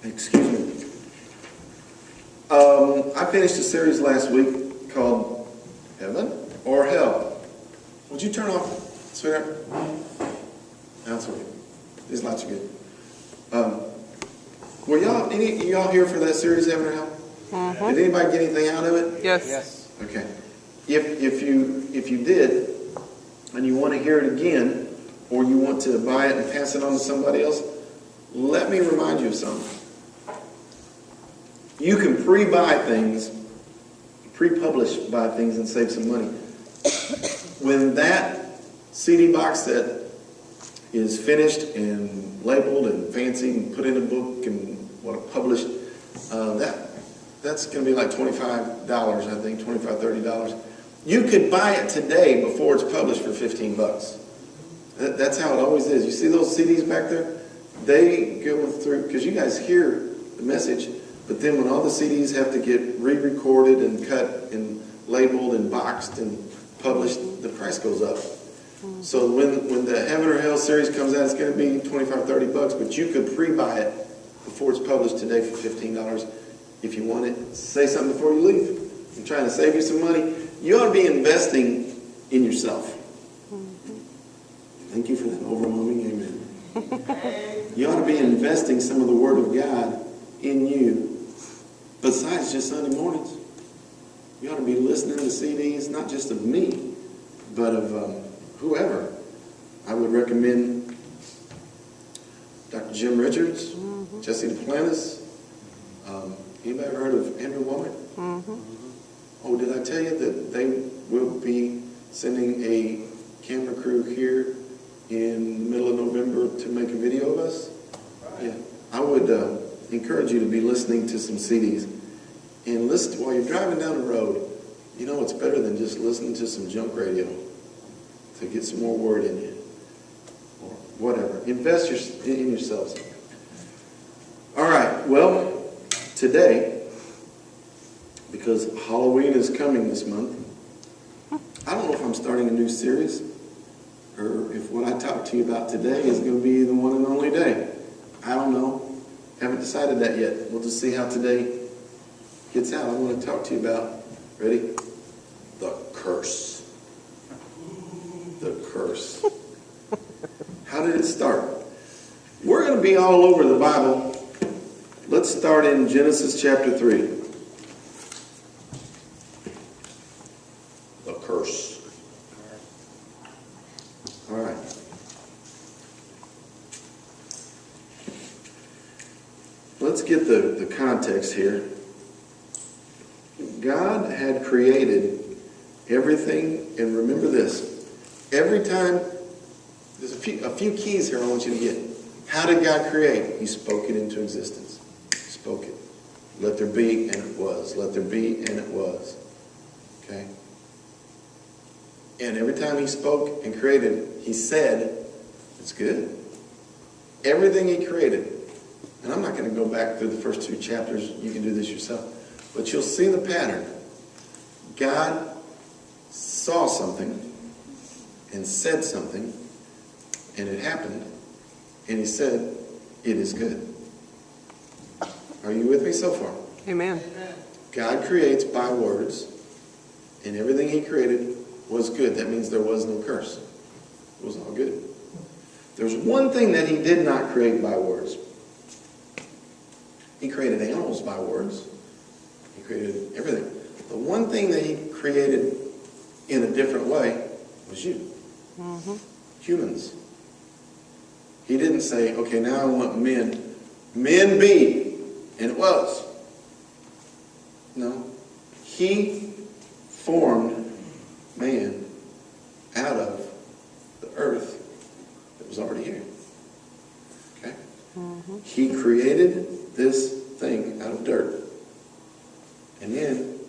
Excuse me. I finished a series last week called Heaven or Hell. Would you turn off, sweetheart? That's okay. These lights are good. Were any of y'all here for that series, Heaven or Hell? Mm-hmm. Did anybody get anything out of it? Yes. Okay. If you did, and you want to hear it again, or you want to buy it and pass it on to somebody else, let me remind you of something. You can pre-buy things, pre-publish buy things and save some money. When that CD box set is finished and labeled and fancy and put in a book and published, that's going to be like $25, I think, $25, $30. You could buy it today before it's published for $15. That's how it always is. You see those CDs back there? They go through, because you guys hear the message, but then when all the CDs have to get re-recorded and cut and labeled and boxed and published, the price goes up. So when the Heaven or Hell series comes out, it's going to be $25, $30, but you could pre-buy it before it's published today for $15 if you want it. Say something before you leave. I'm trying to save you some money. You ought to be investing in yourself. Thank you for that overwhelming amen. You ought to be investing some of the Word of God in you besides just Sunday mornings. You ought to be listening to CDs, not just of me, but of whoever. I would recommend Dr. Jim Richards, Jesse Duplantis. Anybody ever heard of Andrew Womack? Oh, did I tell you that they will be sending a camera crew here in the middle of November to make a video of us? Yeah. I would encourage you to be listening to some CDs. And listen while you're driving down the road. You know, it's better than just listening to some junk radio to get some more word in you. Or whatever. Invest in yourselves. All right. Well, today, because Halloween is coming this month, I don't know if I'm starting a new series or if what I talk to you about today is going to be the one and only day. I don't know. Haven't decided that yet. We'll just see how today gets out. I want to talk to you about, ready? The curse. The curse. How did it start? We're going to be all over the Bible. Let's start in Genesis chapter 3. The curse. All right. Let's get the context here. God had created everything, and remember this. Every time, there's a few keys here I want you to get. How did God create? He spoke it into existence. He spoke it. Let there be, and it was. Let there be, and it was. Okay? And every time he spoke and created, he said, it's good. Everything he created. And I'm not going to go back through the first two chapters. You can do this yourself. But you'll see the pattern. God saw something and said something, and it happened, and he said, it is good. Are you with me so far? Amen. God creates by words, and everything he created was good. That means there was no curse. It was all good. There's one thing that he did not create by words. He created animals by words. He created everything. The one thing that he created in a different way was you. Humans. He didn't say, okay, now I want men. Men be. And it was. No. He formed man out of the earth that was already here. Okay? He created this thing out of dirt. And then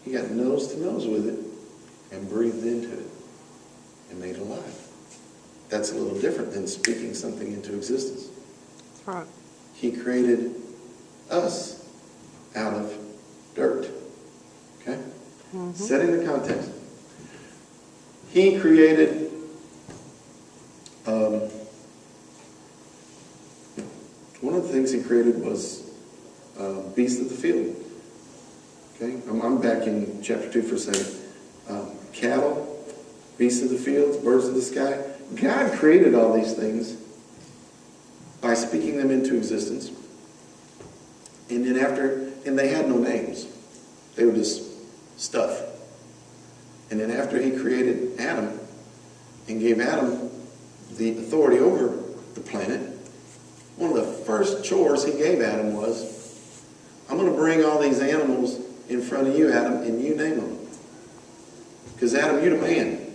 he got nose to nose with it and breathed into it and made it alive. That's a little different than speaking something into existence. That's right. He created us out of dirt. Okay? Setting the context. He created one of the things he created was beasts of the field. Okay, I'm back in chapter 2 for a second. Cattle, beasts of the field, birds of the sky. God created all these things by speaking them into existence. And then they had no names. They were just stuff. And then after he created Adam and gave Adam the authority over the planet, one of the first chores he gave Adam was, I'm going to bring all these animals in front of you, Adam, and you name them. Because Adam, you're the man.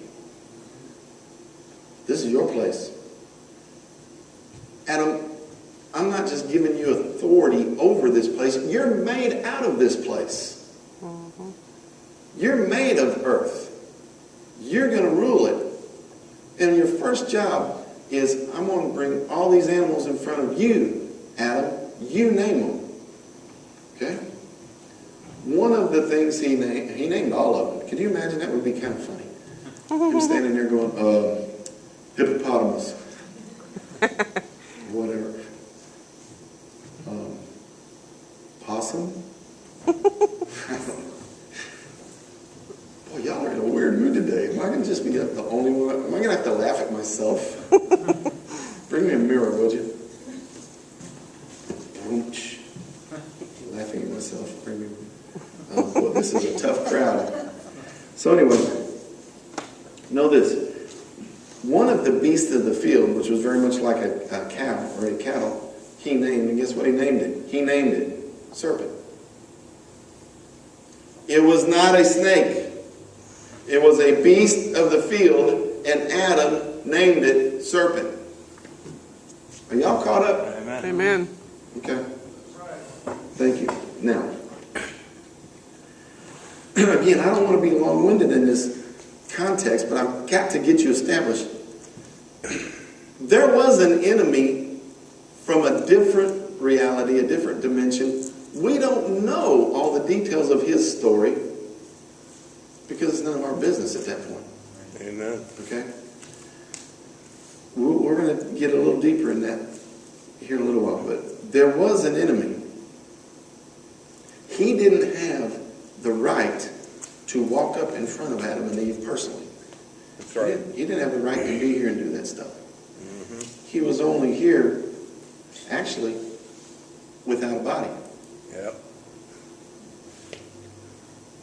This is your place. Adam, I'm not just giving you authority over this place. You're made out of this place. Mm-hmm. You're made of earth. You're going to rule it. And your first job is, I'm going to bring all these animals in front of you, Adam. You name them. Okay? One of the things he named all of them. Could you imagine? That would be kind of funny. Him standing there going, hippopotamus. Whatever. Possum? Boy, y'all are in a weird mood today. Am I going to just be the only one? Am I going to have to laugh at myself? Bring me a mirror, would you? Laughing at myself. Bring me. Boy, this is a tough crowd. So anyway, know this. One of the beasts of the field, which was very much like a cow or a cattle, he named, and guess what he named it? He named it serpent. It was not a snake. It was a beast of the field, and Adam named it serpent. Are y'all caught up? Amen. Amen. Okay. Thank you. Now, again, I don't want to be long-winded in this context, but I've got to get you established. There was an enemy from a different reality, a different dimension. We don't know all the details of his story because it's none of our business at that point. Amen. Okay? We're going to get a little deeper in that here in a little while, but there was an enemy. He didn't have the right to walk up in front of Adam and Eve personally. That's right. He didn't have the right to be here and do that stuff. Mm-hmm. He was only here, actually, without a body. Yep.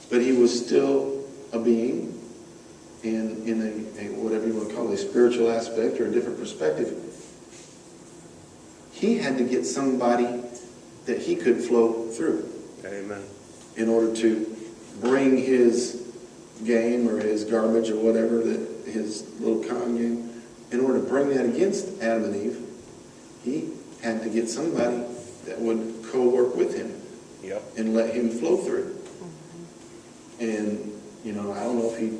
But he was still a being, and in a whatever you want to call it, a spiritual aspect or a different perspective. He had to get somebody that he could flow through. Amen. In order to bring his game or his garbage or whatever, his little con game, in order to bring that against Adam and Eve, he had to get somebody that would co-work with him. Yep. And let him flow through. And, I don't know if he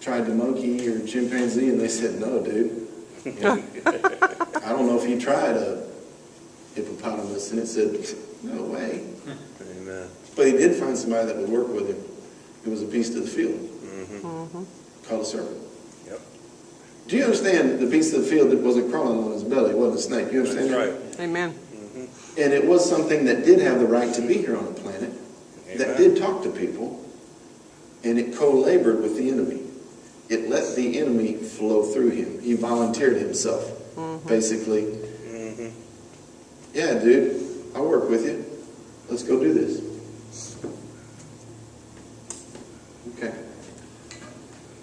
tried the monkey or chimpanzee and they said, no, dude. I don't know if he tried a hippopotamus and it said, no way. Amen. But he did find somebody that would work with him. It was a beast of the field. Mm-hmm. Mm-hmm. Called a serpent. Yep. Do you understand the beast of the field that wasn't crawling on his belly? It wasn't a snake. You understand That's that? right. Amen. Mm-hmm. And it was something that did have the right to be here on the planet. Amen. That did talk to people. And it co-labored with the enemy. It let the enemy flow through him. He volunteered himself, basically. Mm-hmm. Yeah, dude, I'll work with you. Let's go do this. Okay.